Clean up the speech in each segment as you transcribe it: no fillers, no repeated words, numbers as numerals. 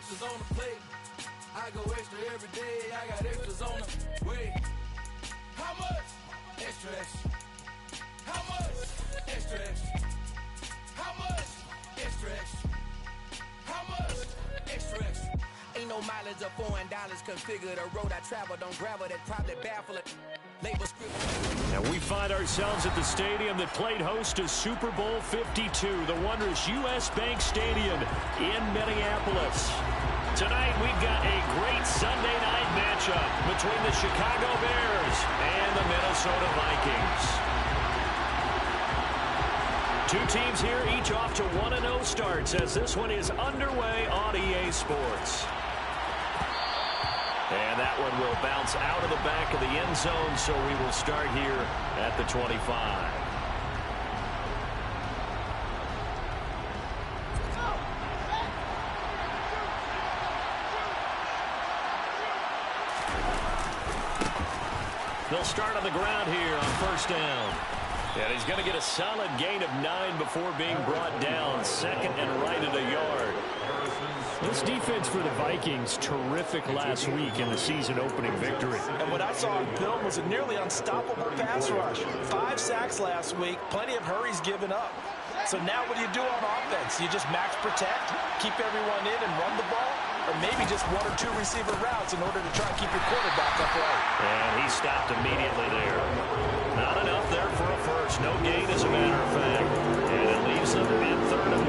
extras on the plate. I go extra every day. I got extras on the way. How much? Extra, extra. How much? Extra, extra. How much? Extra, extra. How much? Extra, extra. Ain't no mileage of $4 configure the road I travel. Don't gravel that probably baffle it. Labor script. And we find ourselves at the stadium that played host to Super Bowl 52, the wondrous U.S. Bank Stadium in Minneapolis. Tonight we've got a great Sunday night matchup between the Chicago Bears and the Minnesota Vikings. Two teams here, each off to 1-0 starts as this one is underway on EA Sports. And that one will bounce out of the back of the end zone, so we will start here at the 25. They'll start on the ground here on first down. And he's going to get a solid gain of 9 before being brought down. Second and right at a yard. This defense for the Vikings, terrific last week in the season-opening victory. And what I saw on film was a nearly unstoppable pass rush. 5 sacks last week, plenty of hurries given up. So now what do you do on offense? You just max protect, keep everyone in and run the ball? Or maybe just 1 or 2 receiver routes in order to try and keep your quarterback upright. And he stopped immediately there. Not enough there for a first. No gain, as a matter of fact. And it leaves them in 3rd and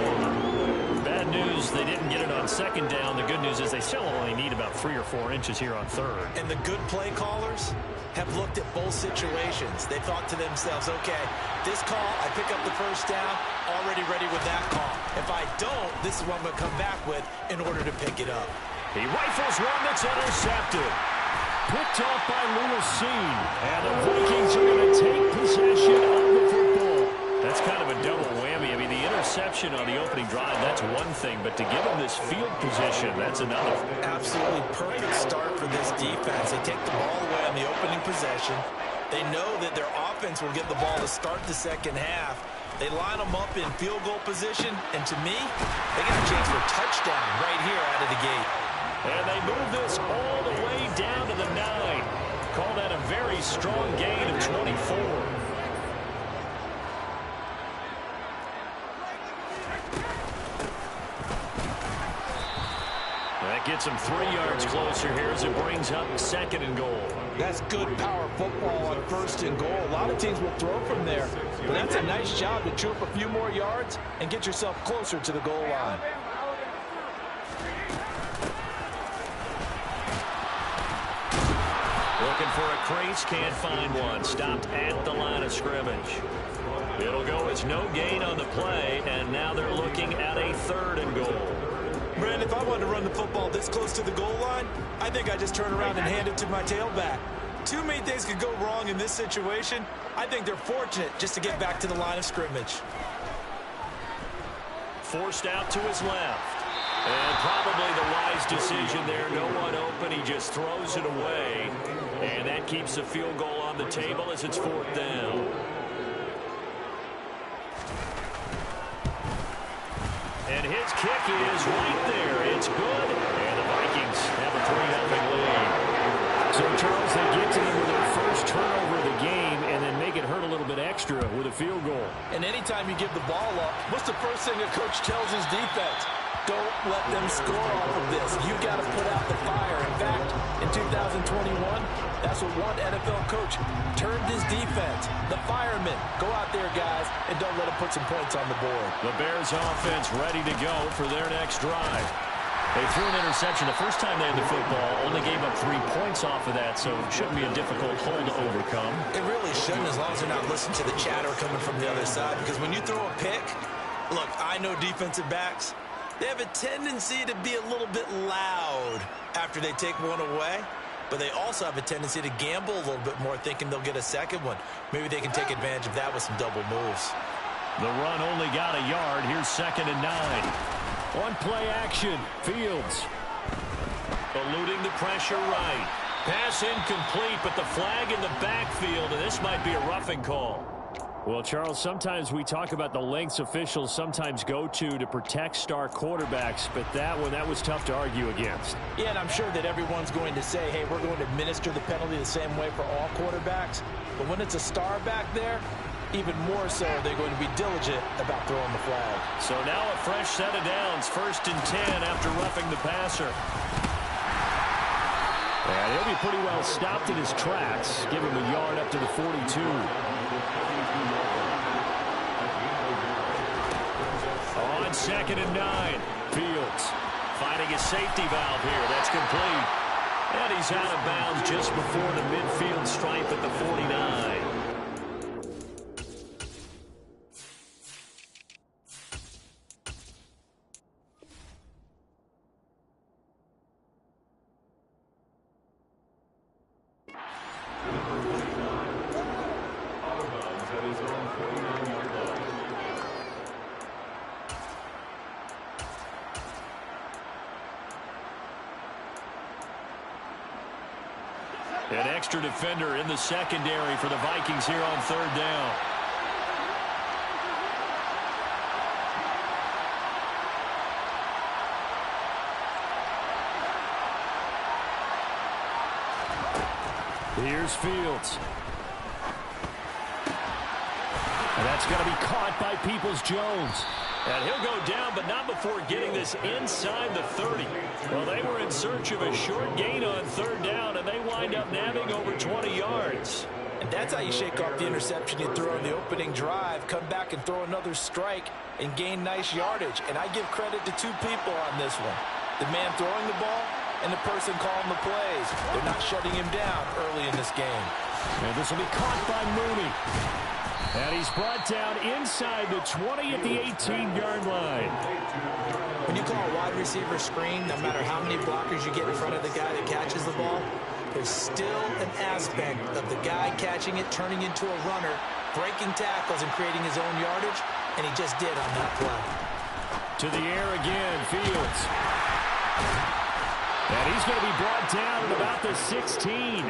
1. Bad news, they didn't get it on second down. The good news is they still only need about 3 or 4 inches here on third. And the good play callers have looked at both situations. They thought to themselves, okay, this call, I pick up the first down, already ready with that call. If I don't, this is what I'm going to come back with in order to pick it up. He rifles one that's intercepted. Picked off by Lewis Seen. And the Vikings are going to take possession of the football. That's kind of a double whammy. I mean, the interception on the opening drive, that's one thing. But to give them this field position, that's another. Absolutely perfect start for this defense. They take the ball away on the opening possession. They know that their offense will get the ball to start the second half. They line them up in field goal position. And to me, they got a chance for a touchdown right here out of the gate. And they move this all the way down to the 9. Call that a very strong gain of 24. That gets him 3 yards closer here as it brings up 2nd and goal. That's good power football on 1st and goal. A lot of teams will throw from there. But that's a nice job to chew up a few more yards and get yourself closer to the goal line. Looking for a crease, can't find one. Stopped at the line of scrimmage. It'll go as no gain on the play, and now they're looking at a 3rd and goal. Brandon, if I wanted to run the football this close to the goal line, I think I just turn around and hand it to my tailback. Too many things could go wrong in this situation. I think they're fortunate just to get back to the line of scrimmage. Forced out to his left. And probably the wise decision there. No one open. He just throws it away. And that keeps the field goal on the table as it's 4th down. And his kick is right there. It's good. And the Vikings have a 3-0 lead. So, Charles, they get to them with their first turnover of the game and then make it hurt a little bit extra with a field goal. And anytime you give the ball up, what's the first thing a coach tells his defense? Don't let them score off of this. You got to put out the fire. In fact, in 2021, that's what one NFL coach turned his defense. The firemen. Go out there, guys, and don't let them put some points on the board. The Bears offense ready to go for their next drive. They threw an interception the first time they had the football, only gave up 3 points off of that, so it shouldn't be a difficult hole to overcome. It really shouldn't, as long as they're not listening to the chatter coming from the other side, because when you throw a pick, look, I know defensive backs, they have a tendency to be a little bit loud after they take one away, but they also have a tendency to gamble a little bit more, thinking they'll get a second one. Maybe they can take advantage of that with some double moves. The run only got a yard. Here's 2nd and 9. On play action, Fields. Eluding the pressure right. Pass incomplete, but the flag in the backfield, and this might be a roughing call. Well, Charles, sometimes we talk about the lengths officials sometimes go to protect star quarterbacks, but that was tough to argue against. Yeah, and I'm sure that everyone's going to say, hey, we're going to administer the penalty the same way for all quarterbacks. But when it's a star back there, even more so they're going to be diligent about throwing the flag. So now a fresh set of downs, 1st and 10 after roughing the passer. And he'll be pretty well stopped in his tracks. Give him a yard up to the 42. On 2nd and 9, Fields finding a safety valve here. That's complete. And he's out of bounds just before the midfield stripe at the 49. An extra defender in the secondary for the Vikings here on 3rd down. Here's Fields. And that's going to be caught by Peoples-Jones. And he'll go down, but not before getting this inside the 30. Well, they were in search of a short gain on 3rd down, and they wind up nabbing over 20 yards. And that's how you shake off the interception you throw in the opening drive, come back and throw another strike and gain nice yardage. And I give credit to 2 people on this one. The man throwing the ball and the person calling the plays. They're not shutting him down early in this game. And this will be caught by Mooney. And he's brought down inside the 20 at the 18-yard line. When you call a wide receiver screen, no matter how many blockers you get in front of the guy that catches the ball, there's still an aspect of the guy catching it, turning into a runner, breaking tackles and creating his own yardage, and he just did on that play. To the air again, Fields. And he's going to be brought down at about the 16.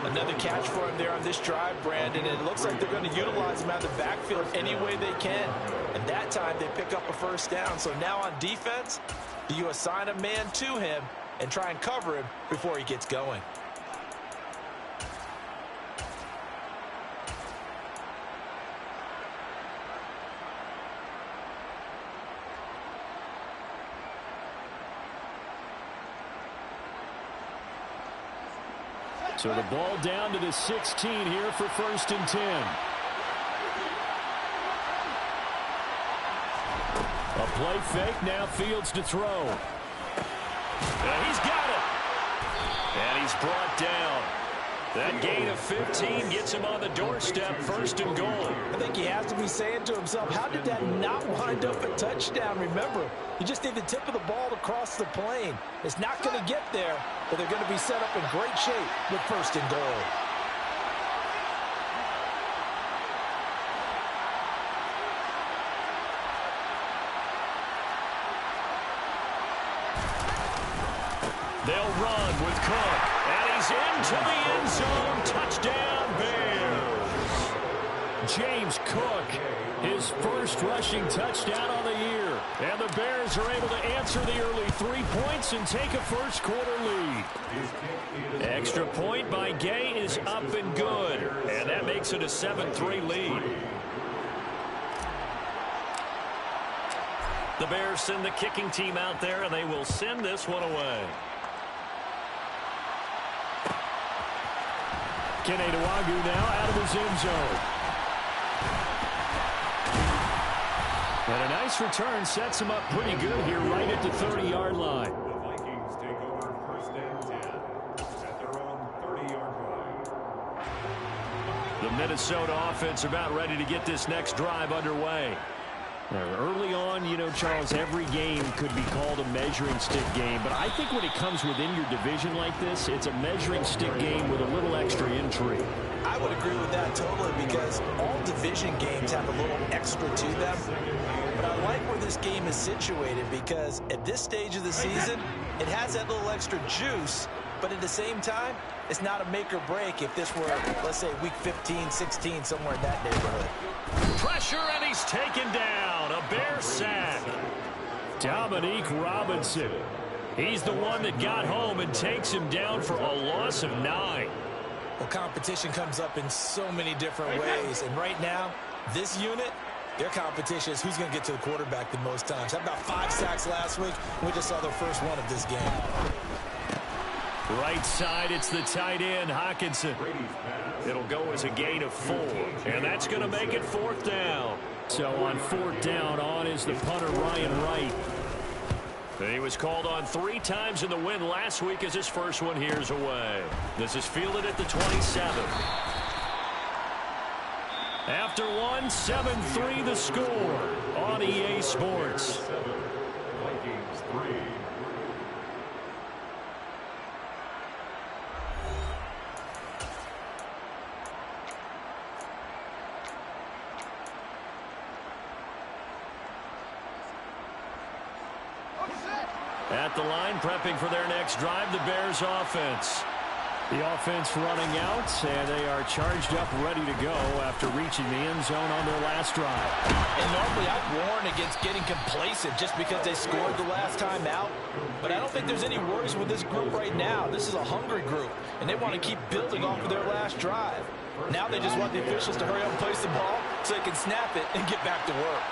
Another catch for him there on this drive, Brandon. And it looks like they're going to utilize him out of the backfield any way they can. And that time they pick up a 1st down. So now on defense, do you assign a man to him and try and cover him before he gets going? So the ball down to the 16 here for 1st and 10. A play fake, now Fields to throw. And he's got it. And he's brought down. That gain of 15 gets him on the doorstep, 1st and goal. I think he has to be saying to himself, how did that not wind up a touchdown? Remember, you just need the tip of the ball to cross the plane. It's not going to get there, but they're going to be set up in great shape with 1st and goal. They'll run with Cook. And he's into the end zone. Touchdown, Bears. James Cook, his first rushing touchdown on the year. And the Bears are able to answer the early 3 points and take a first-quarter lead. Extra point by Gay is up and good. And that makes it a 7-3 lead. The Bears send the kicking team out there, and they will send this one away. Kenny Nwagu now out of his end zone. And a nice return sets him up pretty good here right at the 30-yard line. The Vikings take over 1st and 10 at their own 30-yard line. The Minnesota offense about ready to get this next drive underway. Early on, you know, Charles, every game could be called a measuring stick game. But I think when it comes within your division like this, it's a measuring stick game with a little extra intrigue. I would agree with that totally because all division games have a little extra to them. But I like where this game is situated because at this stage of the season, it has that little extra juice But at the same time, it's not a make or break if this were, let's say, week 15, 16, somewhere in that neighborhood. Pressure, and he's taken down. A Bear sack. Dominique Robinson. He's the one that got home and takes him down for a loss of 9. Well, competition comes up in so many different ways. And right now, this unit, their competition is who's going to get to the quarterback the most times. Had about 5 sacks last week. We just saw their first one of this game. Right side, it's the tight end, Hockenson. It'll go as a gain of 4. And that's going to make it 4th down. So on 4th down, on is the punter, Ryan Wright. He was called on 3 times in the win last week as his first one here's away. This is fielded at the 27. After one, 7-3 the score on EA Sports. Vikings 3. At the line, prepping for their next drive, the Bears offense. The offense running out, and they are charged up, ready to go after reaching the end zone on their last drive. And normally I'd warn against getting complacent just because they scored the last time out. But I don't think there's any worries with this group right now. This is a hungry group, and they want to keep building off of their last drive. Now they just want the officials to hurry up and place the ball so they can snap it and get back to work.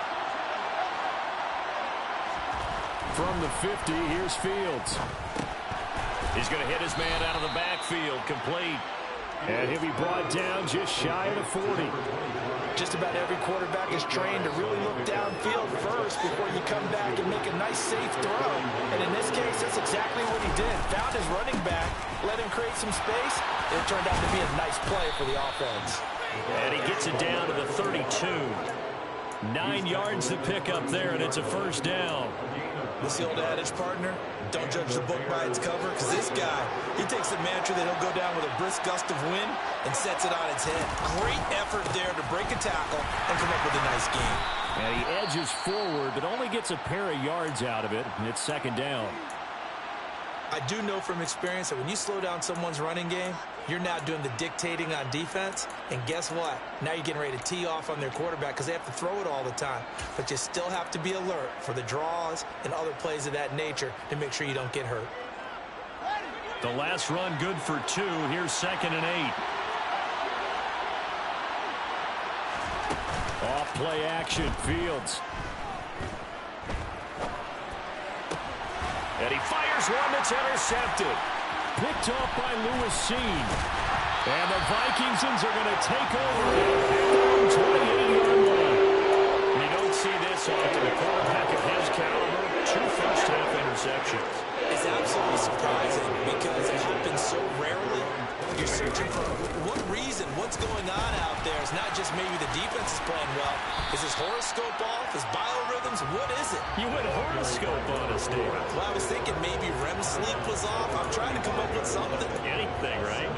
From the 50, here's Fields. He's going to hit his man out of the backfield, complete. And he'll be brought down just shy of the 40. Just about every quarterback is trained to really look downfield first before you come back and make a nice, safe throw. And in this case, that's exactly what he did. Found his running back, let him create some space. It turned out to be a nice play for the offense. And he gets it down to the 32. 9 yards to pick up there, and it's a first down. This the old adage, partner, don't judge the book by its cover, because this guy, he takes the mantra that he'll go down with a brisk gust of wind and sets it on its head. Great effort there to break a tackle and come up with a nice game. And he edges forward, but only gets a pair of yards out of it, and it's second down. I do know from experience that when you slow down someone's running game, you're now doing the dictating on defense. And guess what? Now you're getting ready to tee off on their quarterback because they have to throw it all the time. But you still have to be alert for the draws and other plays of that nature to make sure you don't get hurt. The last run good for 2. Here's 2nd and 8. Off play action, Fields. And he fires one that's intercepted. Picked off by Lewis Seen. And the Vikings are going to take over at the 28-yard line. You don't see this often. A quarterback of his caliber, 2 first-half interceptions. It's absolutely surprising because it happens so rarely. You're searching for what reason, what's going on out there. It's not just maybe the defense is playing well. Is his horoscope off? His biorhythms? What is it? You went horoscope on us, Dave. Well, I was thinking maybe REM sleep was off. I'm trying to come up with something. Anything, right?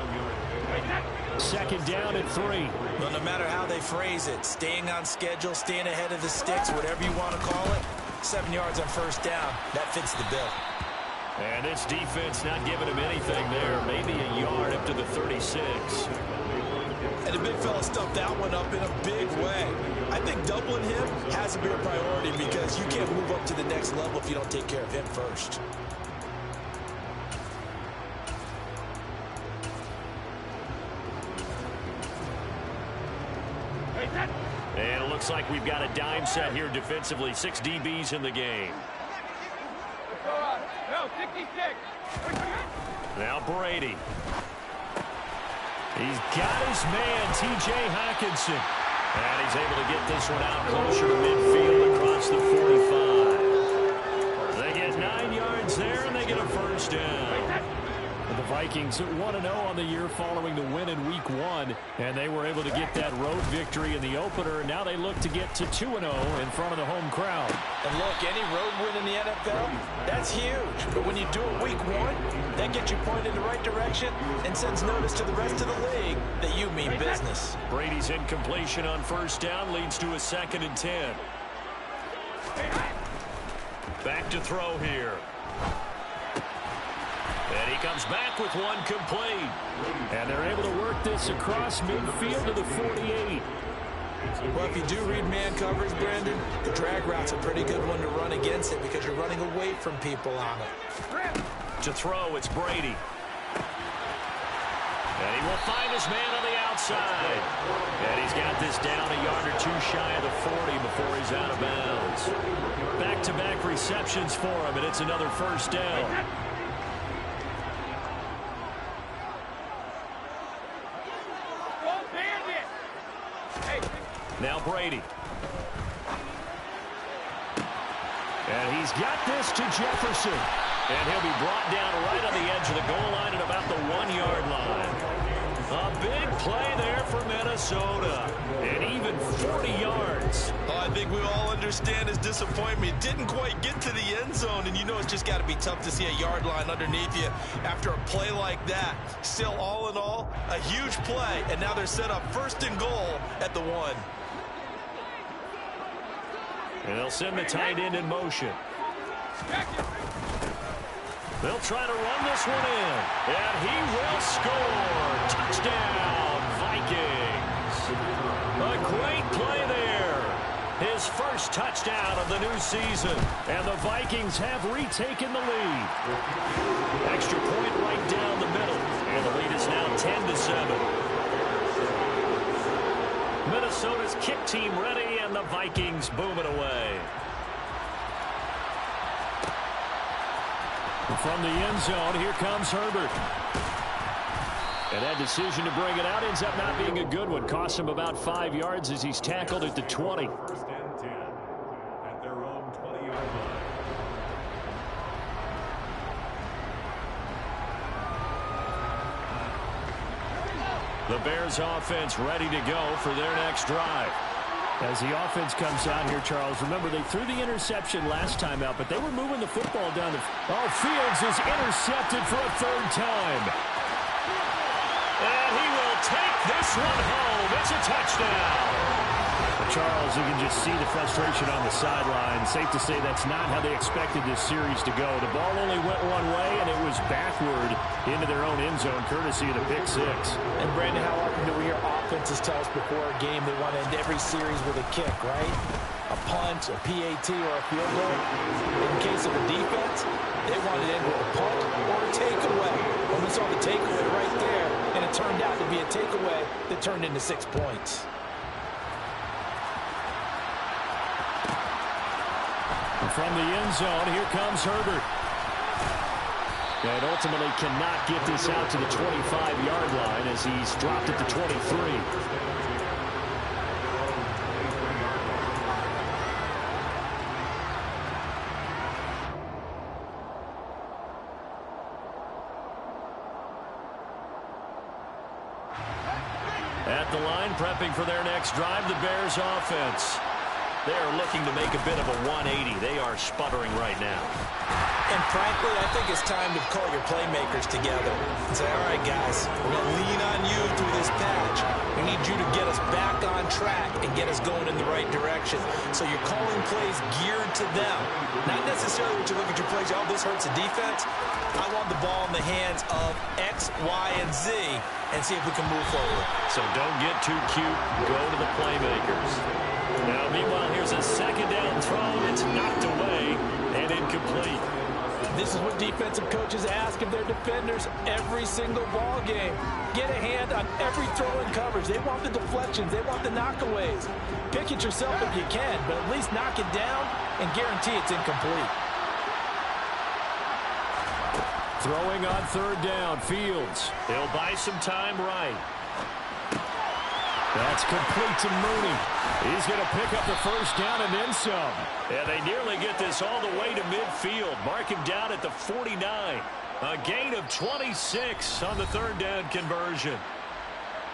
Second down at 3. Well, no matter how they phrase it, staying on schedule, staying ahead of the sticks, whatever you want to call it, 7 yards on first down, that fits the bill. And this defense not giving him anything there. Maybe a yard up to the 36. And the big fella stuffed that one up in a big way. I think doubling him has to be a priority because you can't move up to the next level if you don't take care of him first. And it looks like we've got a dime set here defensively. 6 DBs in the game. Now Brady. He's got his man, T.J. Hockenson. And he's able to get this one out closer to midfield across the 45. They get 9 yards there, and they get a first down. The Vikings 1-0 on the year following the win in Week 1, and they were able to get that road victory in the opener, and now they look to get to 2-0 in front of the home crowd. And look, any road win in the NFL, that's huge. But when you do it Week 1, that gets you pointed in the right direction and sends notice to the rest of the league that you mean business. Brady's incompletion on first down leads to a 2nd and 10. Back to throw here. And he comes back with one complete. And they're able to work this across midfield to the 48. Well, if you do read man coverage, Brandon, the drag route's a pretty good one to run against it because you're running away from people on it. To throw, it's Brady. And he will find his man on the outside. And he's got this down a yard or two shy of the 40 before he's out of bounds. Back-to-back receptions for him, and it's another first down. Now Brady. And he's got this to Jefferson. And he'll be brought down right on the edge of the goal line at about the 1-yard line. A big play there for Minnesota. And even 40 yards. Oh, I think we all understand his disappointment. Didn't quite get to the end zone, and you know it's just got to be tough to see a yard line underneath you after a play like that. Still, all in all, a huge play, and now they're set up first and goal at the 1. And they'll send the tight end in motion. They'll try to run this one in. And he will score. Touchdown, Vikings. A great play there. His first touchdown of the new season. And the Vikings have retaken the lead. Extra point right down the middle. And the lead is now 10-7. Minnesota's kick team ready, and the Vikings boom it away. From the end zone, here comes Herbert. And that decision to bring it out ends up not being a good one. Costs him about 5 yards as he's tackled at the 20. First and 10 at their own 20-yard line. The Bears offense ready to go for their next drive. As the offense comes out here, Charles, remember they threw the interception last time out, but they were moving the football down the... Oh, Fields is intercepted for a third time. And he will take this one home. It's a touchdown. Charles, you can just see the frustration on the sideline. Safe to say that's not how they expected this series to go. The ball only went one way, and it was backward into their own end zone, courtesy of the pick six. And, Brandon, how often do we hear offenses tell us before a game they want to end every series with a kick, right? A punt, a PAT, or a field goal. In case of a defense, they want to end with a punt or a takeaway. And we saw the takeaway right there, and it turned out to be a takeaway that turned into 6 points. From the end zone, here comes Herbert. And ultimately cannot get this out to the 25-yard line as he's dropped at the 23. At the line, prepping for their next drive, the Bears offense. They're looking to make a bit of a 180. They are sputtering right now. And frankly, I think it's time to call your playmakers together and say, all right, guys, we're going to lean on you through this patch. We need you to get us back on track and get us going in the right direction. So you're calling plays geared to them. Not necessarily when you look at your plays, oh, this hurts the defense. I want the ball in the hands of X, Y, and Z and see if we can move forward. So don't get too cute. Go to the playmakers. Now, meanwhile, here's a second down throw. It's knocked away and incomplete. This is what defensive coaches ask of their defenders every single ball game. Get a hand on every throw in coverage. They want the deflections. They want the knockaways. Pick it yourself if you can, but at least knock it down and guarantee it's incomplete. Throwing on third down, Fields. He'll buy some time right. That's complete to Mooney. He's going to pick up the first down and then some. And they nearly get this all the way to midfield. Mark him down at the 49. A gain of 26 on the third down conversion.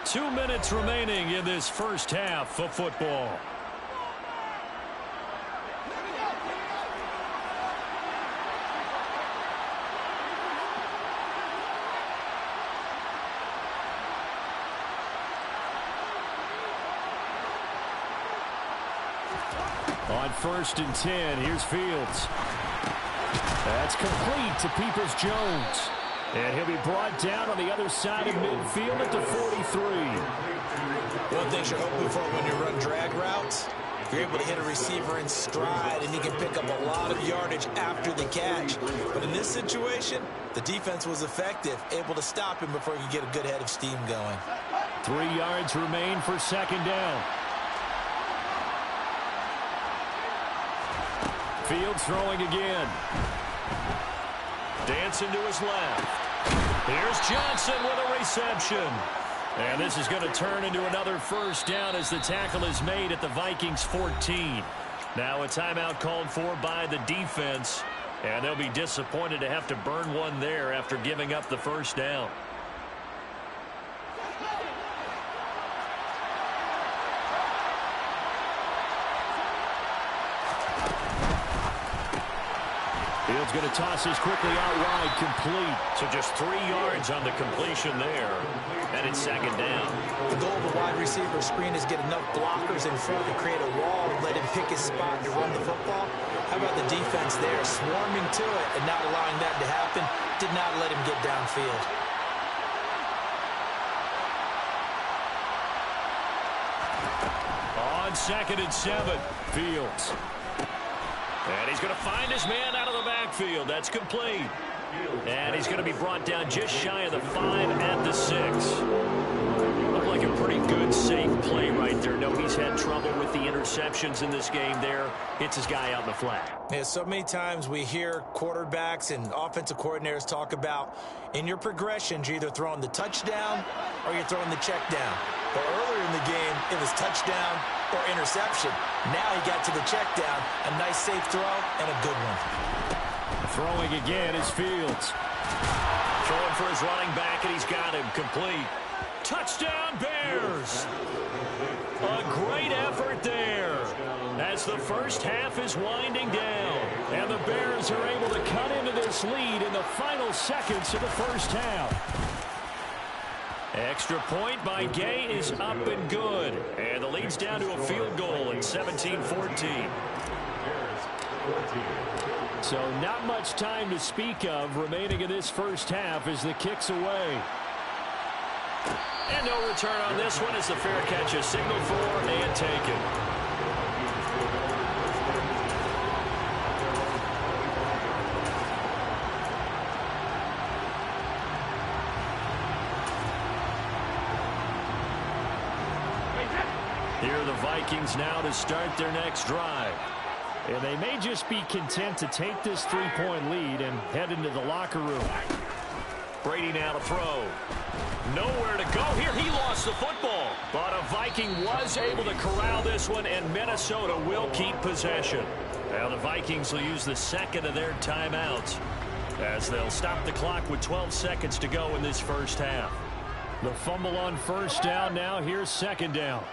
2 minutes remaining in this first half of football. On 1st and 10, here's Fields. That's complete to Peoples-Jones. And he'll be brought down on the other side of midfield at the 43. One thing you're hoping for when you run drag routes, you're able to hit a receiver in stride, and he can pick up a lot of yardage after the catch. But in this situation, the defense was effective, able to stop him before he could get a good head of steam going. 3 yards remain for second down. Fields throwing again. Dancing to his left. Here's Johnson with a reception. And this is going to turn into another first down as the tackle is made at the Vikings 14. Now a timeout called for by the defense. And they'll be disappointed to have to burn one there after giving up the first down. Fields going to toss this quickly out wide, complete. So just 3 yards on the completion there. And it's second down. The goal of the wide receiver screen is get enough blockers in front to create a wall and let him pick his spot to run the football. How about the defense there, swarming to it and not allowing that to happen? Did not let him get downfield. On 2nd and 7, Fields. And he's going to find his man out of the backfield. That's complete. And he's going to be brought down just shy of the 5 at the 6. Looked like a pretty good, safe play right there. No, he's had trouble with the interceptions in this game there. Hits his guy out in the flat. Yeah, so many times we hear quarterbacks and offensive coordinators talk about in your progressions, you're either throwing the touchdown or you're throwing the check down. But earlier in the game, it was touchdown or interception. Now he got to the check down. A nice safe throw and a good one. Throwing again is Fields. Throwing for his running back, and he's got him complete. Touchdown, Bears! A great effort there as the first half is winding down. And the Bears are able to cut into this lead in the final seconds of the first half. Extra point by Gay is up and good. And the lead's down to a field goal at 17-14. So not much time to speak of remaining in this first half as the kick's away. And no return on this one as the fair catch is signaled for and taken. Here are the Vikings now to start their next drive. And they may just be content to take this 3-point lead and head into the locker room. Brady now to throw. Nowhere to go here. He lost the football. But a Viking was able to corral this one, and Minnesota will keep possession. Now the Vikings will use the second of their timeouts as they'll stop the clock with 12 seconds to go in this first half. The fumble on first down now. Here's second down.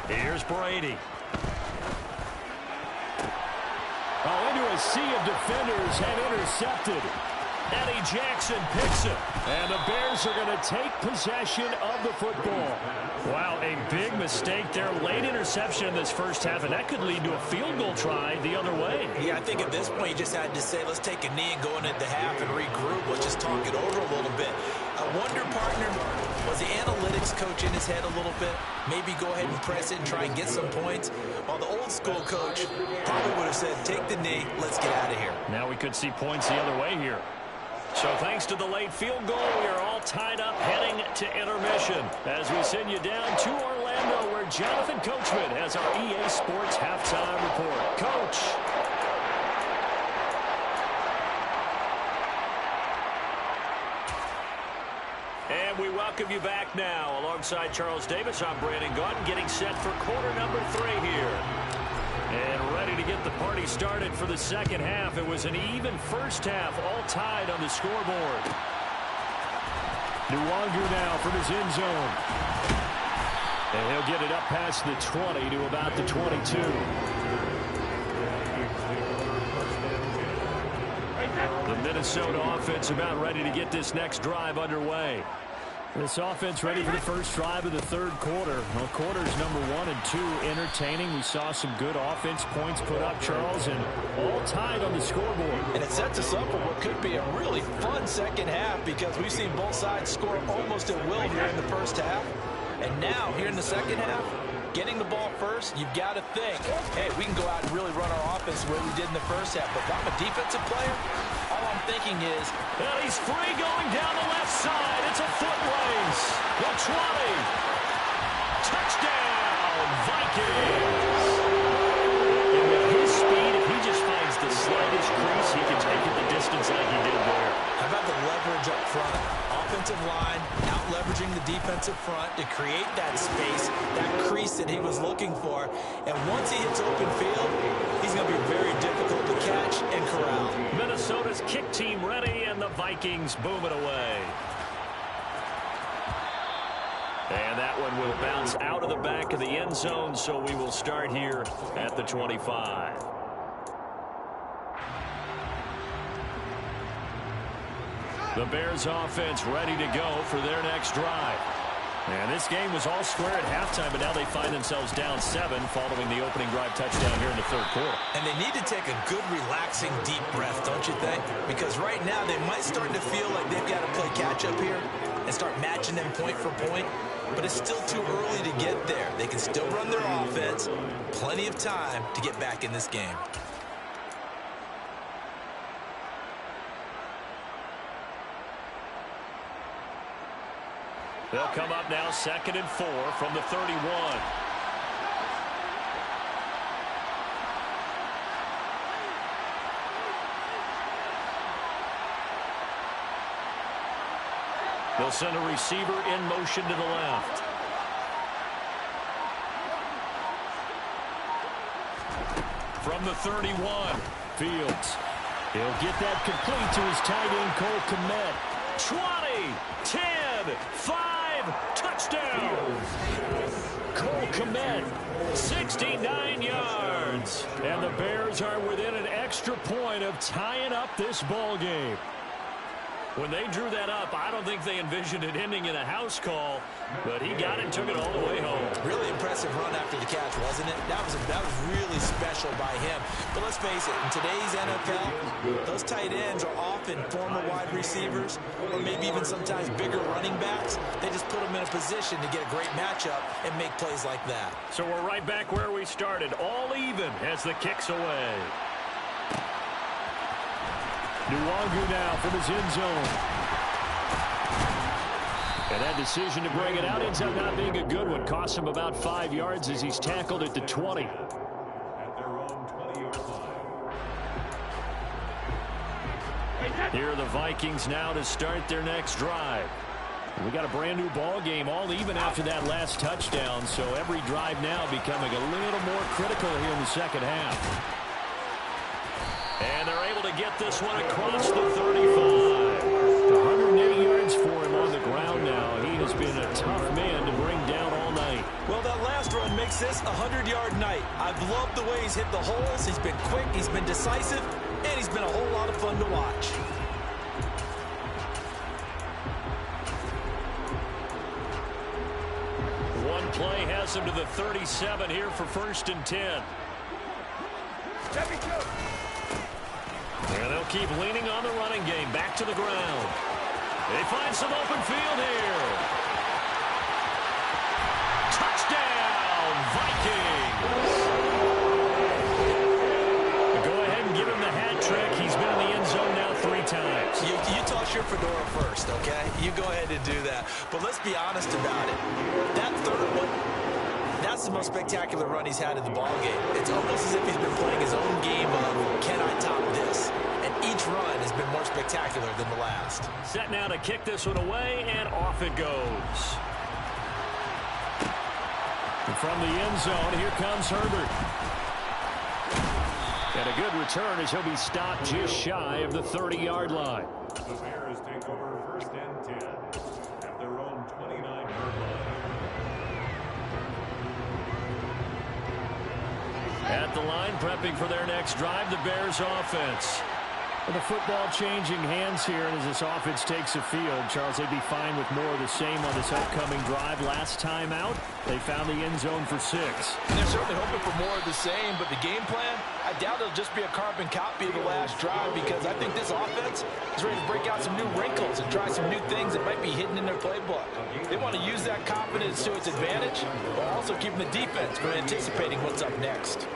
Here's Brady. Oh, into a sea of defenders and intercepted. Eddie Jackson picks it. And the Bears are going to take possession of the football. Wow, a big mistake there. Late interception in this first half, and that could lead to a field goal try the other way. Yeah, I think at this point you just had to say, let's take a knee and go into the half and regroup. Let's just talk it over a little bit. I wonder, partner, was the analytics coach in his head a little bit? Maybe go ahead and press it and try and get some points. While the old school coach probably would have said, take the knee, let's get out of here. Now we could see points the other way here. So thanks to the late field goal, we are all tied up heading to intermission as we send you down to Orlando where Jonathan Coachman has our EA Sports halftime report. Coach. And we welcome you back now. Alongside Charles Davis, I'm Brandon Gaudin getting set for quarter number 3 here. And ready to get the party started for the second half. It was an even first half, all tied on the scoreboard. Nwangu now from his end zone. And he'll get it up past the 20 to about the 22. The Minnesota offense about ready to get this next drive underway. This offense ready for the first drive of the third quarter. Well, quarters number 1 and 2 entertaining. We saw some good offense points put up, Charles, and all tied on the scoreboard. And it sets us up for what could be a really fun second half because we've seen both sides score almost at will here in the first half. And now, here in the second half, getting the ball first, you've got to think, hey, we can go out and really run our offense the way we did in the first half. But if I'm a defensive player, all I'm thinking is, well, he's free going down the left side. It's a foot race. The 20. Touchdown, Vikings. And with his speed, if he just finds the slightest crease, he can take it the distance like he did there. How about the leverage up front? Offensive line out leveraging the defensive front to create that space, that crease that he was looking for. And once he hits open field, he's going to be very difficult to catch and corral. Minnesota's kick team ready, and the Vikings boom it away. And that one will bounce out of the back of the end zone, so we will start here at the 25. The Bears offense ready to go for their next drive. And this game was all square at halftime, but now they find themselves down 7 following the opening drive touchdown here in the third quarter. And they need to take a good, relaxing, deep breath, don't you think? Because right now they might start to feel like they've got to play catch-up here and start matching them point for point. But it's still too early to get there. They can still run their offense. Plenty of time to get back in this game. They'll come up now 2nd and 4 from the 31. They'll send a receiver in motion to the left. From the 31, Fields. He'll get that complete to his tight end, Cole Kmet. 20, 10, 5, touchdown. Cole Kmet, 69 yards. And the Bears are within an extra point of tying up this ball game. When they drew that up, I don't think they envisioned it ending in a house call, but he got it and took it all the way home. Really impressive run after the catch, wasn't it? That was really special by him. But let's face it, in today's NFL, those tight ends are often former wide receivers or maybe even sometimes bigger running backs. They just put them in a position to get a great matchup and make plays like that. So we're right back where we started, all even as the kick's away. Nwangu now from his end zone. And that decision to bring it out ends up not being a good one. Costs him about 5 yards as he's tackled at the 20. At their own 20-yard line. Here are the Vikings now to start their next drive. We got a brand new ball game, all even after that last touchdown. So every drive now becoming a little more critical here in the second half. And they're able to get this one across the 35. 180 yards for him on the ground now. He has been a tough man to bring down all night. Well, that last run makes this a 100-yard night. I've loved the way he's hit the holes. He's been quick, he's been decisive, and he's been a whole lot of fun to watch. One play has him to the 37 here for 1st and 10. And they'll keep leaning on the running game. Back to the ground. They find some open field here. Touchdown, Vikings. Go ahead and give him the hat trick. He's been in the end zone now 3 times. You toss your fedora first, okay? You go ahead and do that. But let's be honest about it. That third one, that's the most spectacular run he's had in the ballgame. It's almost as if he's been playing his own game of, can I top this? And each run has been more spectacular than the last. Set now to kick this one away, and off it goes. And from the end zone, here comes Herbert. And a good return as he'll be stopped just shy of the 30-yard line. The Bears take over 1st and 10 at their own 29-yard line. At the line, prepping for their next drive, the Bears offense. Well, the football changing hands here, and as this offense takes the field, Charles, they'd be fine with more of the same on this upcoming drive. Last time out, they found the end zone for 6. And they're certainly hoping for more of the same, but the game plan, I doubt it'll just be a carbon copy of the last drive, because I think this offense is ready to break out some new wrinkles and try some new things that might be hidden in their playbook. They want to use that confidence to its advantage, while also keeping the defense from anticipating what's up next.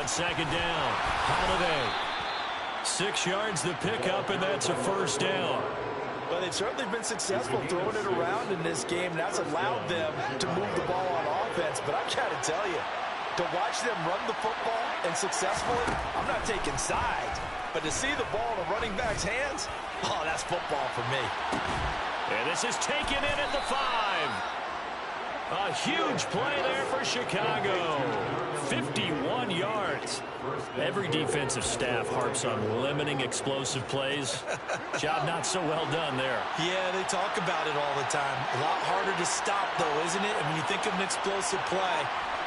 Second down, Holiday. 6 yards the pickup, and that's a first down. Well, they've certainly been successful throwing it around in this game, and that's allowed them to move the ball on offense. But I got to tell you, to watch them run the football and successfully, I'm not taking sides, but to see the ball in a running back's hands, oh, that's football for me. And this is taken in at the 5. A huge play there for Chicago. 51 yards. Every defensive staff harps on limiting explosive plays. Job not so well done there. Yeah, they talk about it all the time. A lot harder to stop, though, isn't it? And when you think of an explosive play,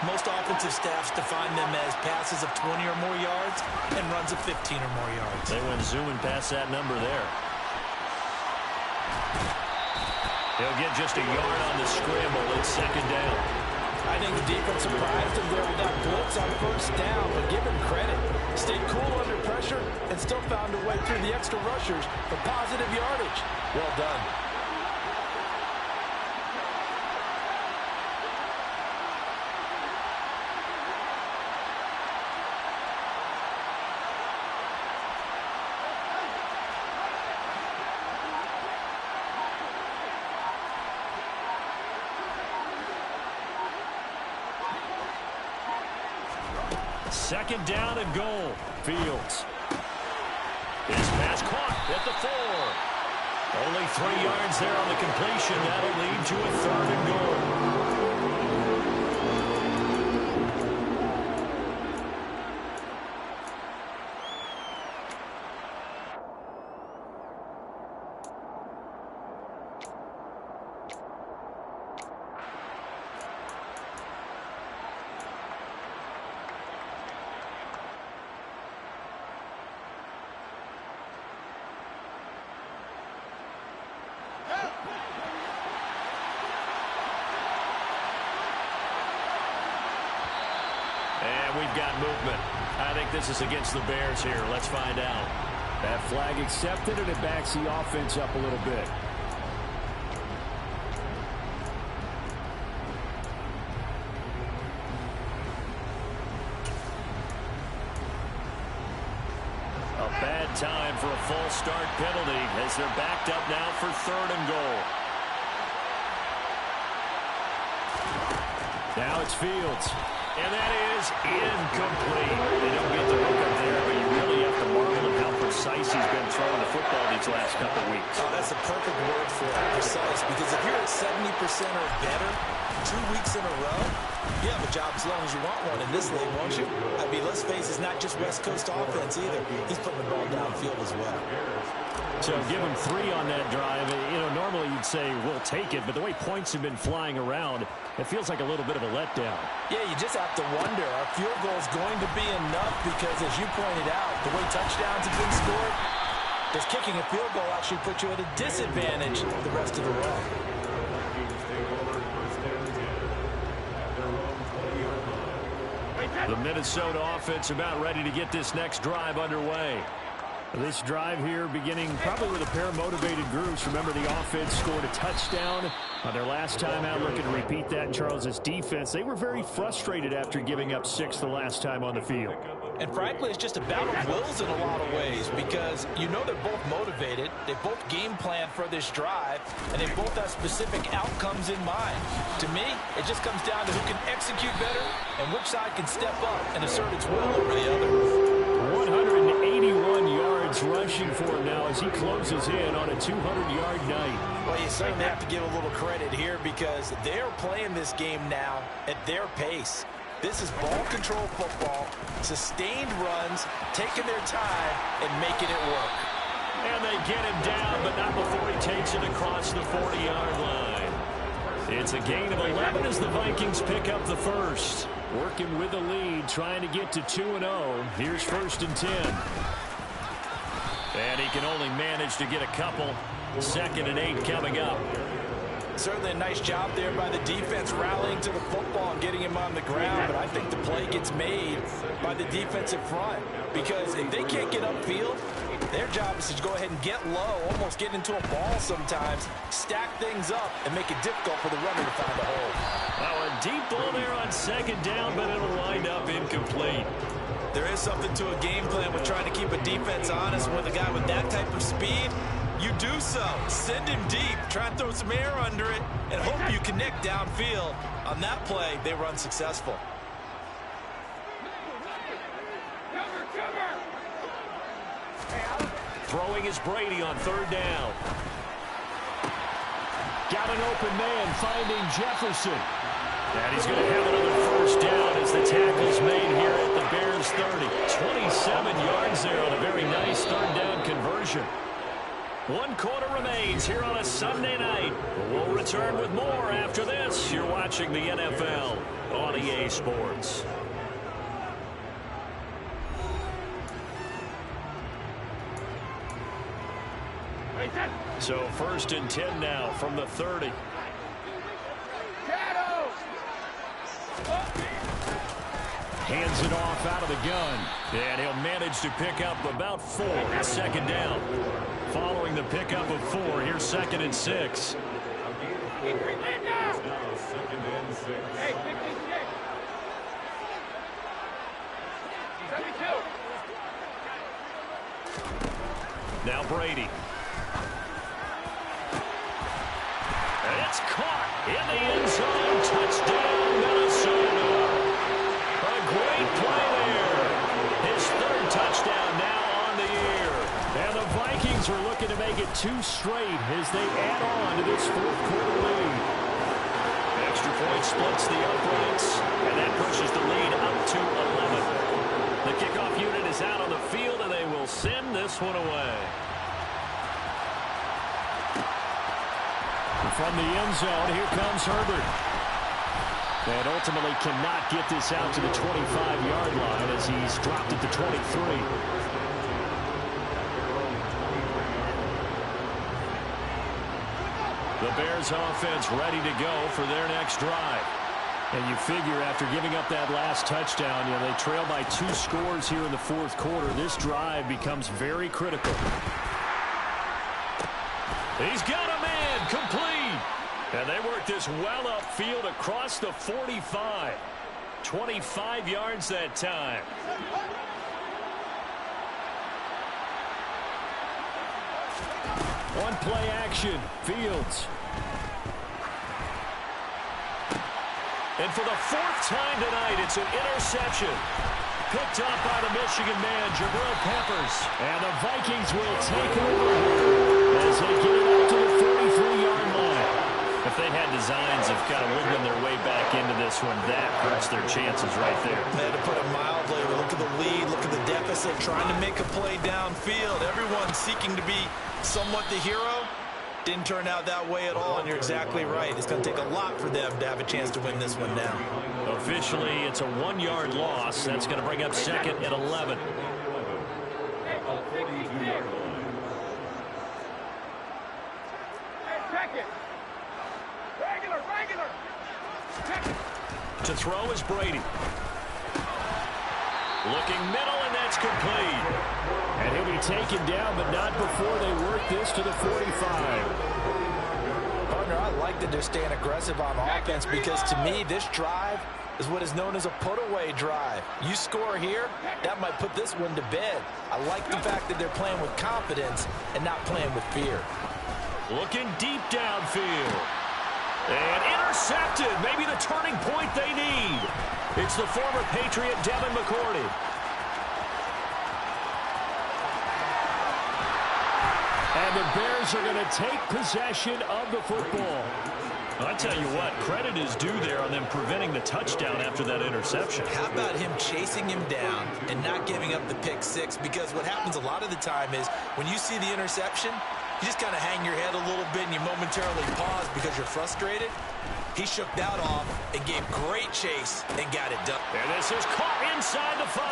most offensive staffs define them as passes of 20 or more yards and runs of 15 or more yards. They went zooming past that number there. He'll get just a yard on the scramble. It's second down. I think the defense surprised him there with that blitz on first down, but give him credit. Stayed cool under pressure and still found a way through the extra rushers for positive yardage. Well done. Second down and goal. Fields. His pass caught at the 4. Only 3 yards there on the completion. That'll lead to a third and goal. We've got movement. I think this is against the Bears here. Let's find out. That flag accepted, and it backs the offense up a little bit. A bad time for a false start penalty as they're backed up now for third and goal. Now it's Fields. And that is incomplete. They don't get the hook up there, but you really have to marvel at how precise he's been throwing the football these last couple of weeks. Oh, that's a perfect word for it, precise, because if you're at 70% or better 2 weeks in a row, you have a job as long as you want one in this league, won't you? I mean, let's face it, it's not just West Coast offense either. He's putting the ball downfield as well. So give him 3 on that drive. You know, normally you'd say we'll take it, but the way points have been flying around, it feels like a little bit of a letdown. Yeah, you just have to wonder, are field goals going to be enough? Because as you pointed out, the way touchdowns have been scored, does kicking a field goal actually put you at a disadvantage the rest of the way? The Minnesota offense about ready to get this next drive underway. This drive here beginning probably with a pair of motivated groups. Remember, the offense scored a touchdown on their last time out. Looking to repeat that in Charles's defense. They were very frustrated after giving up 6 the last time on the field. And frankly, it's just a battle of wills in a lot of ways, because you know they're both motivated. They both game plan for this drive, and they both have specific outcomes in mind. To me, it just comes down to who can execute better and which side can step up and assert its will over the other. 181 yards rushing for him now as he closes in on a 200-yard night. Well, you certainly have to give a little credit here because they're playing this game now at their pace. This is ball control football, sustained runs, taking their time, and making it work. And they get him down, but not before he takes it across the 40-yard line. It's a gain of 11 as the Vikings pick up the first. Working with the lead, trying to get to 2-0. Here's 1st and 10. And he can only manage to get a couple. 2nd and 8 coming up. Certainly a nice job there by the defense rallying to the football and getting him on the ground, but I think the play gets made by the defensive front because if they can't get upfield, their job is to go ahead and get low, almost get into a ball sometimes, stack things up, and make it difficult for the runner to find a hole. Now a deep ball there on 2nd down, but it'll wind up incomplete. There is something to a game plan with trying to keep a defense honest with a guy with that type of speed. You do so. Send him deep. Try and throw some air under it and hope you connect downfield. On that play, they were unsuccessful. Throwing is Brady on 3rd down. Got an open man finding Jefferson. And he's going to have another 1st down as the tackle's made here at the Bears 30. 27 yards there on a very nice 3rd down conversion. 1 quarter remains here on a Sunday night. We'll return with more after this. You're watching the NFL on EA Sports. So 1st and 10 now from the 30. Hands it off out of the gun. And he'll manage to pick up about 4. 2nd down. Following the pickup of 4, here's 2nd and 6. Now Brady. And it's caught in the end zone. Touchdown, Minnesota. A great play there. His 3rd touchdown now on the year. And the Vikings are looking to make it 2 straight as they add on to this 4th quarter lead. Extra point splits the uprights, and that pushes the lead up to 11. The kickoff unit is out on the field, and they will send this one away. From the end zone, here comes Herbert. And ultimately cannot get this out to the 25-yard line as he's dropped at the 23. The Bears offense ready to go for their next drive. And you figure after giving up that last touchdown, they trail by 2 scores here in the 4th quarter. This drive becomes very critical. He's got a man complete. And they work this well upfield across the 45. 25 yards that time. One play action. Fields. And for the 4th time tonight, it's an interception. Picked up by the Michigan man, Jabril Peppers. And the Vikings will take over as they get it up to the 43-yard line. If they had designs of kind of wiggling their way back into this one, that hurts their chances right there. To put it mildly, look at the lead, look at the deficit, trying to make a play downfield. Everyone seeking to be somewhat the hero. Didn't turn out that way at all, and you're exactly right. It's going to take a lot for them to have a chance to win this one now. Officially, it's a 1-yard loss. That's going to bring up 2nd and 11. To throw is Brady. Looking middle, and that's complete. And he'll be taken down, but not before they work this to the 45. Partner, I like that they're staying aggressive on offense because to me, this drive is what is known as a put-away drive. You score here, that might put this one to bed. I like the fact that they're playing with confidence and not playing with fear. Looking deep downfield. And intercepted. Maybe the turning point they need. It's the former Patriot Devin McCourty. And the Bears are going to take possession of the football. I tell you what, credit is due there on them preventing the touchdown after that interception. How about him chasing him down and not giving up the pick six? Because what happens a lot of the time is when you see the interception, you just kind of hang your head a little bit and you momentarily pause because you're frustrated. He shook that off and gave great chase and got it done. And this is caught inside the 5.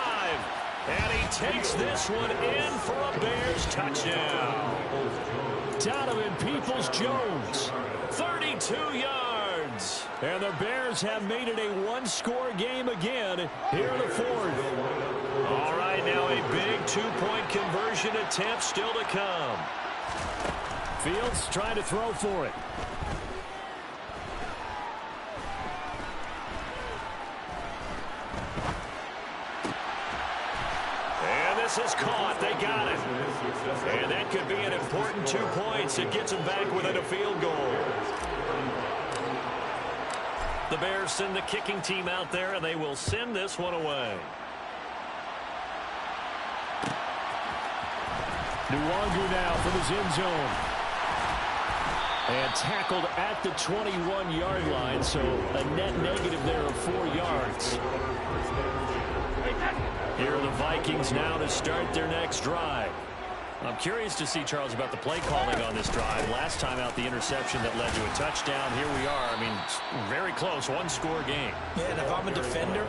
And he takes this one in for a Bears touchdown. Donovan Peoples-Jones, 32 yards. And the Bears have made it a one-score game again here in the 4th. All right, now a big two-point conversion attempt still to come. Fields trying to throw for it. This is caught. They got it. And that could be an important 2 points. It gets them back within a field goal. The Bears send the kicking team out there, and they will send this one away. Nwangu now from his end zone. And tackled at the 21-yard line, so a net negative there of 4 yards. Here are the Vikings now to start their next drive. I'm curious to see, Charles, about the play calling on this drive. Last time out, the interception that led to a touchdown. Here we are. I mean, very close, one-score game. Yeah, and if I'm a defender,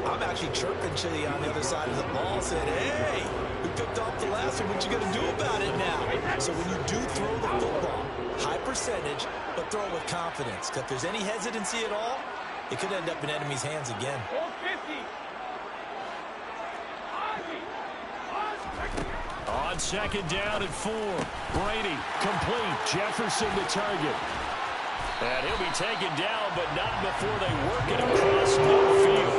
I'm actually chirping to you on the other side of the ball, saying, hey, we picked off the last one. What you going to do about it now? So when you do throw the football, high percentage, but throw it with confidence. Because if there's any hesitancy at all, it could end up in enemy's hands again. On second down and 4. Brady complete. Jefferson the target. And he'll be taken down, but not before they work it across midfield.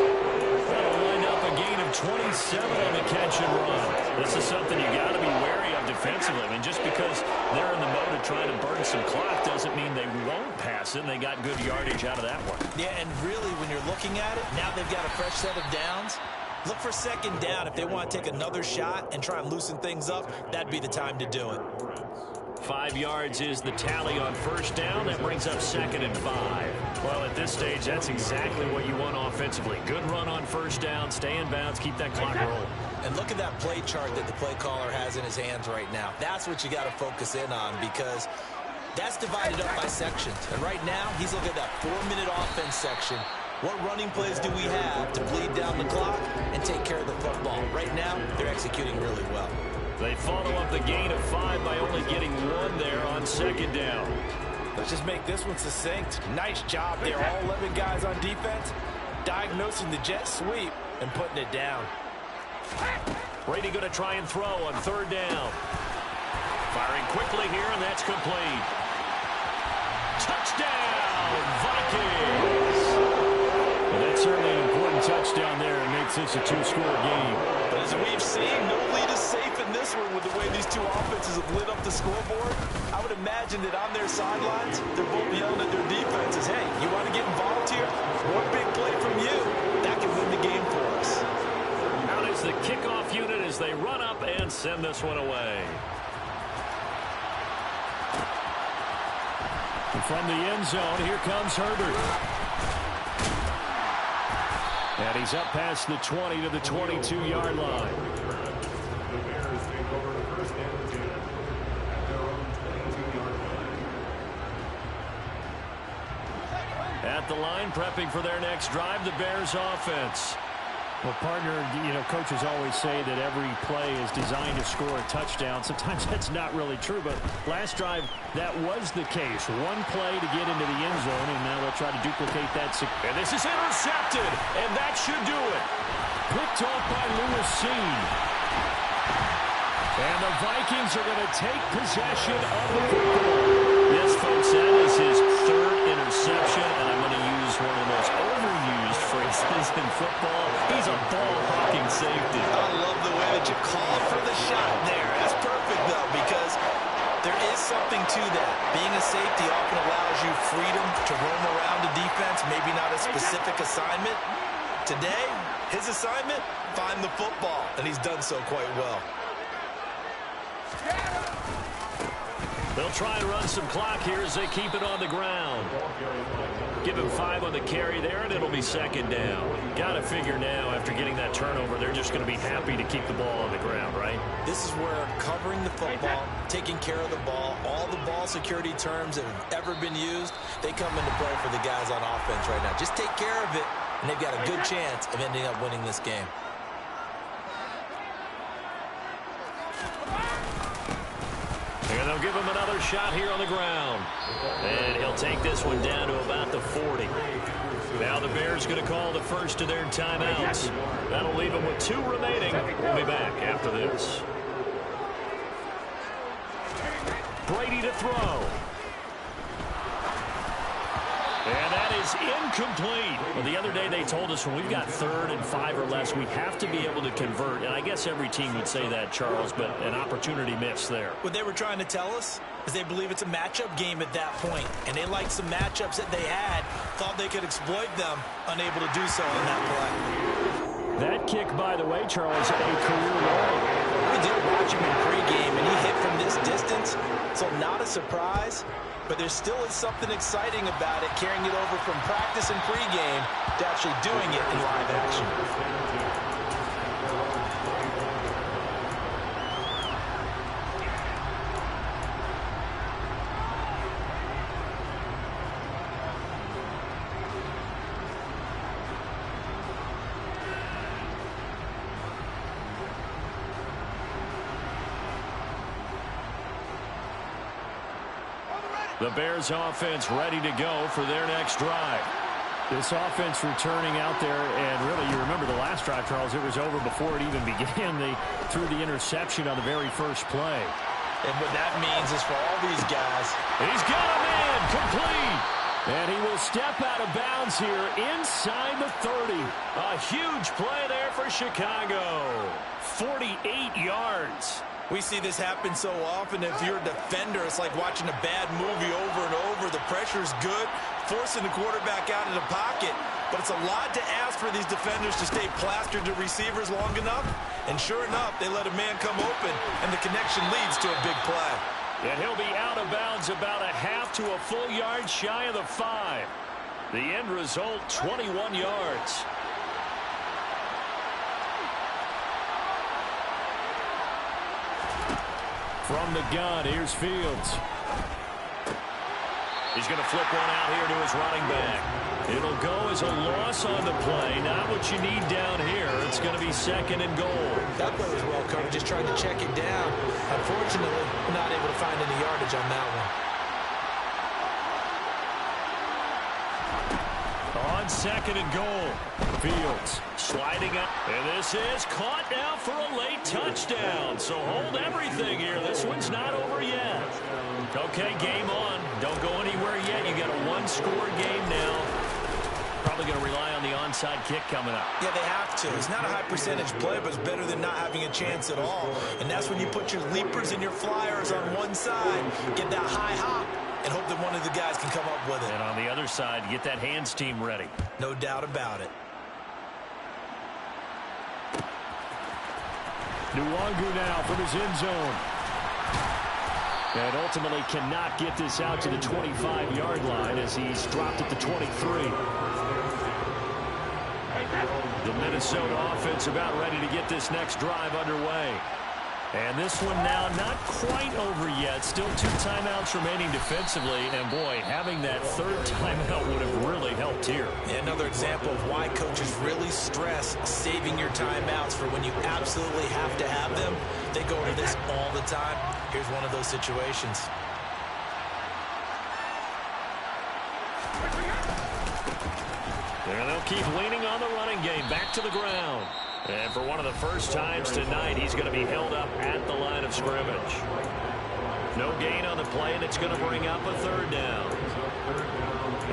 That'll wind up a gain of 27 on the catch and run. This is something you got to be wary of defensively. I mean, just because they're in the mode of trying to burn some clock doesn't mean they won't pass it. And they got good yardage out of that one. Yeah, and really, when you're looking at it, now they've got a fresh set of downs. Look for second down if they want to take another shot and try and loosen things up. That'd be the time to do it. 5 yards is the tally on first down. That brings up 2nd and 5. Well, at this stage, that's exactly what you want offensively. Good run on first down, stay in bounds, keep that clock rolling. And look at that play chart that the play caller has in his hands right now. That's what you got to focus in on because that's divided up by sections. And right now, he's looking at that 4-minute offense section. What running plays do we have to bleed down the clock and take care of the football? Right now, they're executing really well. They follow up the gain of 5 by only getting 1 there on second down. Let's just make this one succinct. Nice job there. All 11 guys on defense diagnosing the jet sweep and putting it down. Brady going to try and throw on third down. Firing quickly here, and that's complete. Touchdown, Vikings! Well, that's certainly an important touchdown there. It makes this a 2-score game. But as we've seen, no lead is safe in this one with the way these two offenses have lit up the scoreboard. I would imagine that on their sidelines, they're both yelling at their defenses, hey, you want to get involved here? One big play from you. That can win the game for us. Out is the kickoff unit as they run up and send this one away. And from the end zone, here comes Herbert. And he's up past the 20 to the 22-yard line. The Bears take over first and 10 at their own 22-yard line. At the line, prepping for their next drive, the Bears offense. Well, partner, you know, coaches always say that every play is designed to score a touchdown. Sometimes that's not really true, but last drive, that was the case. One play to get into the end zone, and now they'll try to duplicate that. And this is intercepted, and that should do it. Picked off by Lewis Seen. And the Vikings are going to take possession of the football. Yes, folks, that is his 3rd interception, and I'm going to use one of the most overused phrases in football. He's a ball-hawking safety. I love the way that you call for the shot there. That's perfect, though, because there is something to that. Being a safety often allows you freedom to roam around the defense, maybe not a specific assignment. Today, his assignment, find the football, and he's done so quite well. They'll try and run some clock here as they keep it on the ground. Give him 5 on the carry there, and it'll be second down. Got to figure now, after getting that turnover, they're just going to be happy to keep the ball on the ground, right? This is where covering the football, taking care of the ball, all the ball security terms that have ever been used, they come into play for the guys on offense right now. Just take care of it, and they've got a good chance of ending up winning this game. And they'll give him another shot here on the ground. And he'll take this one down to about the 40. Now the Bears going to call the first of their timeouts. That'll leave them with 2 remaining. We'll be back after this. Brady to throw. And that is incomplete. Well, the other day they told us when we've got 3rd and 5 or less, we have to be able to convert. And I guess every team would say that, Charles, but an opportunity missed there. What they were trying to tell us is they believe it's a matchup game at that point. And they liked some matchups that they had, thought they could exploit them, unable to do so on that play. That kick, by the way, Charles, a career low. We did watch him in pregame, and he hit from this distance, so not a surprise. But there still is something exciting about it, carrying it over from practice and pregame to actually doing it in live action. The Bears offense ready to go for their next drive. This offense returning out there, and really, you remember the last drive, Charles, it was over before it even began. They threw the interception on the very first play. And what that means is for all these guys, he's got a man complete. And he will step out of bounds here inside the 30. A huge play there for Chicago. 48 yards. we see this happen so often. If you're a defender, it's like watching a bad movie over and over. The pressure's good, forcing the quarterback out of the pocket. But it's a lot to ask for these defenders to stay plastered to receivers long enough. And sure enough, they let a man come open, and the connection leads to a big play. And he'll be out of bounds about a half to a full yard shy of the 5. The end result, 21 yards. From the gun, here's Fields. He's going to flip one out here to his running back. It'll go as a loss on the play. Not what you need down here. It's going to be 2nd and goal. That play was well covered, just trying to check it down. Unfortunately, not able to find any yardage on that one. On 2nd and goal, Fields sliding up. And this is caught now for a late touchdown. So hold everything here. This one's not over yet. Okay, game on. Don't go anywhere yet. You got a one-score game now. Probably going to rely on the onside kick coming up. Yeah, they have to. It's not a high percentage play, but it's better than not having a chance at all. And that's when you put your leapers and your flyers on one side, get that high hop, and hope that one of the guys can come up with it. And on the other side, get that hands team ready. No doubt about it. Nwangu now from his end zone. And ultimately cannot get this out to the 25-yard line as he's dropped at the 23. The Minnesota offense about ready to get this next drive underway. And this one now not quite over yet. Still 2 timeouts remaining defensively. And, boy, having that 3rd timeout would have really helped here. Another example of why coaches really stress saving your timeouts for when you absolutely have to have them. They go to this all the time. Here's one of those situations. And they'll keep leaning on the running game. Back to the ground. And for one of the first times tonight, he's going to be held up at the line of scrimmage. No gain on the play, and it's going to bring up a 3rd down.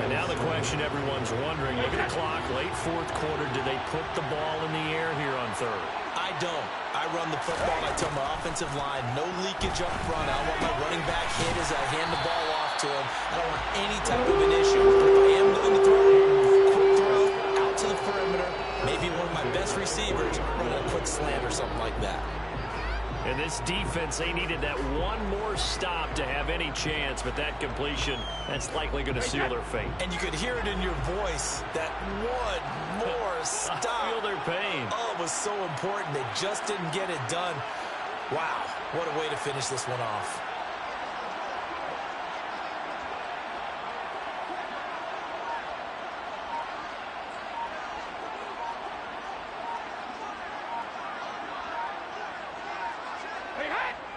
And now the question everyone's wondering, look at the clock, late 4th quarter, do they put the ball in the air here on 3rd? I don't. I run the football, and I tell my offensive line, no leakage up front. I want my running back hit as I hand the ball off to him. I don't want any type of an issue. But if I am going to throw, quick throw out to the perimeter, maybe one of my best receivers running a quick slant or something like that. And this defense, they needed that one more stop to have any chance, but that completion, that's likely going to seal their fate. And you could hear it in your voice, that one more stop. I feel their pain. Oh, it was so important. They just didn't get it done. Wow, what a way to finish this one off.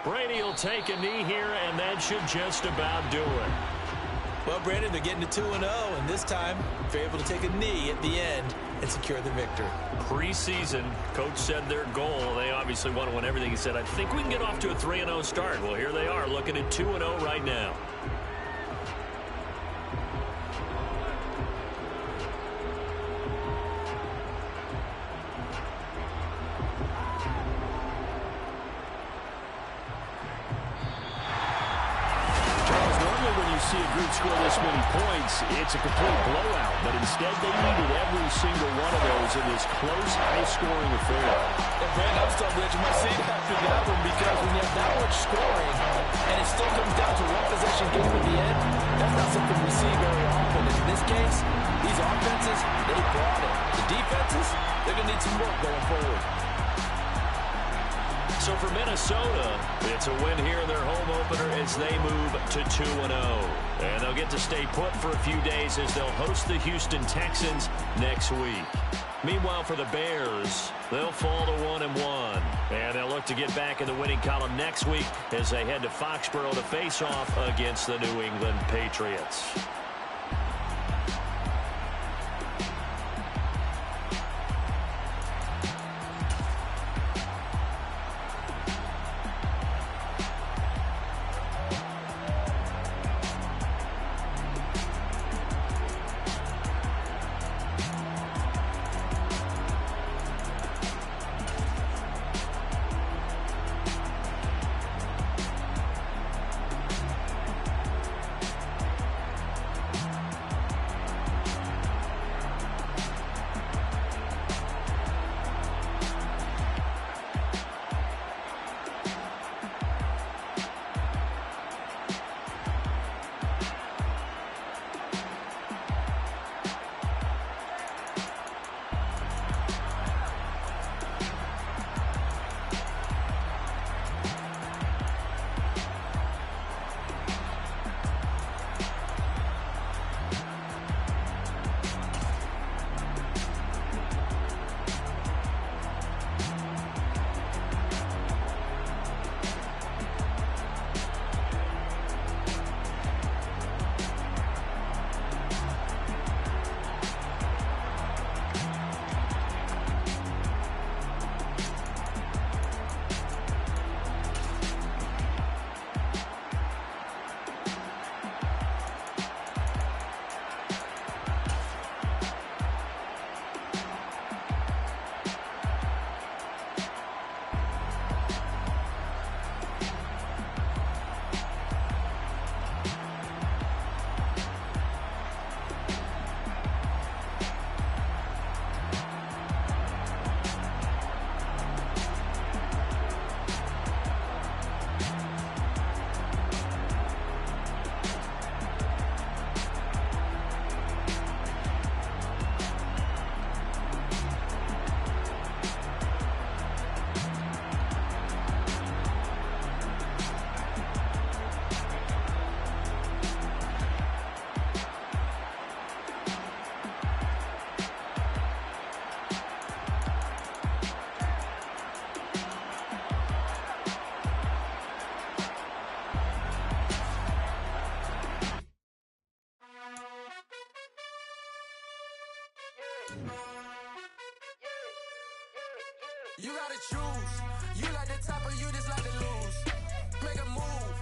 Brady will take a knee here, and that should just about do it. Well, Brandon, they're getting to 2-0, and this time they're able to take a knee at the end and secure the victory. Preseason, coach said their goal, they obviously want to win everything. He said, I think we can get off to a 3-0 start. Well, here they are looking at 2-0 right now. See a group score this many points, it's a complete blowout, but instead they needed every single one of those in this close, high-scoring affair. And Brandon, I'm still glad you might see it after that one, because when you have that much scoring and it still comes down to one possession game at the end, that's not something we see very often. And in this case, these offenses, they brought it. The defenses, they're going to need some work going forward. So for Minnesota, it's a win here in their home opener as they move to 2-0. And they'll get to stay put for a few days as they'll host the Houston Texans next week. Meanwhile, for the Bears, they'll fall to 1-1. And they'll look to get back in the winning column next week as they head to Foxborough to face off against the New England Patriots. You gotta choose. You like the top or you just like to lose. Make a move.